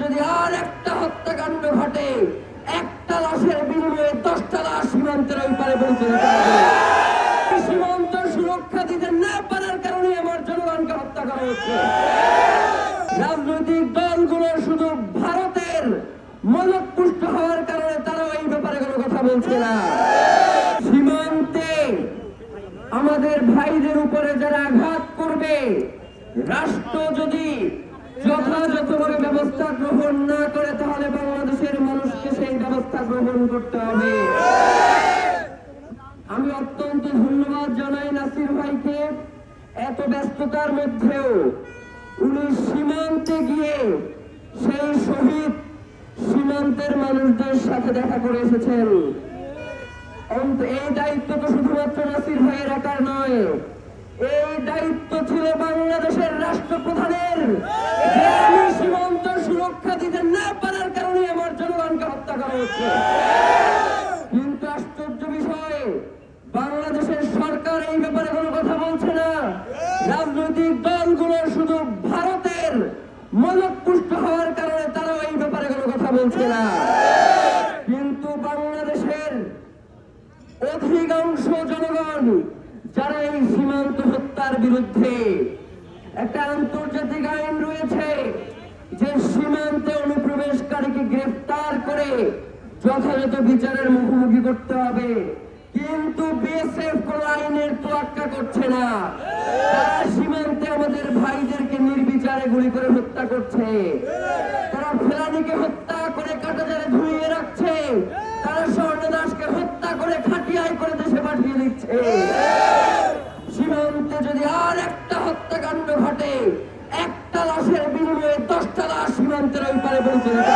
যদি আর একটা হত্যাকাণ্ড ঘটে, একটা লাশের বিনিময়ে 10টা লাশ সীমান্তের ওই পারে পৌঁছে দিতে হবে। সীমান্ত সুরক্ষা দিতে না পারার কারণে আমার জনগণকে হত্যা করা হচ্ছে। রাজনৈতিক দলগুলো শুধু ভারতের মদতপুষ্ট হওয়ার কারণে তারা এই ব্যাপারে কোনো কথা বলছে না। সীমান্তে আমাদের ভাইদের উপরে যারা আঘাত করবে, রাষ্ট্র যদি যথাযথভাবে ব্যবস্থা গ্রহণ না করে, তাহলে বাংলাদেশের মানুষকে সেই ব্যবস্থা গ্রহণ করতে হবে। আমি অত্যন্ত ধন্যবাদ জানাই নাসির ভাইকে। এত ব্যস্ততার মধ্যেও উনি সীমান্তে গিয়ে সেই শহীদ সীমান্তের মানুষদের সাথে দেখা করে এসেছেন। এই দায়িত্ব তো শুধুমাত্র নাসির ভাইয়ের একার নয়, এই দায়িত্ব ছিল বাংলাদেশের রাষ্ট্রপ্রধানের। আমি সীমান্ত সুরক্ষা দিতে না পারার কারণে আমার জনগণকে হত্যা করা হচ্ছে। কিন্তু আশ্চর্য বিষয়, বাংলাদেশের সরকার এই ব্যাপারে কোনো কথা বলছে না। রাজনৈতিক দলগুলো শুধু ভারতের মদতপুষ্ট হওয়ার কারণে তারা এই ব্যাপারে কোনো কথা বলছে না। কিন্তু বাংলাদেশের অধিকাংশ জনগণ যারা এই সীমান্ত হত্যার বিরুদ্ধে, একটা আন্তর্জাতিক আইন রয়েছে যে সীমান্তে অনুপ্রবেশকারীকে গ্রেফতার করে যথাযথ বিচারের মুখোমুখি করতে হবে, কিন্তু বিএসএফ কোন আইনের তোয়াক্কা করছে না। তারা সীমান্তে আমাদের ভাইদেরকে নির্বিচারে গুলি করে হত্যা করছে। তারা ফেলানিকে হত্যা করে কাটাজারে ঝুলিয়ে রাখছে। তারা স্বর্ণদাসকে হত্যা করে খাটিয়ায় করে দেশে পাঠিয়ে দিচ্ছে। সীমান্তে যদি আর একটা হত্যাকাণ্ড ঘটে, একটা লাশের বিনিময়ে 10টা লাশ সীমান্তের ওই পারে পৌঁছে দিতে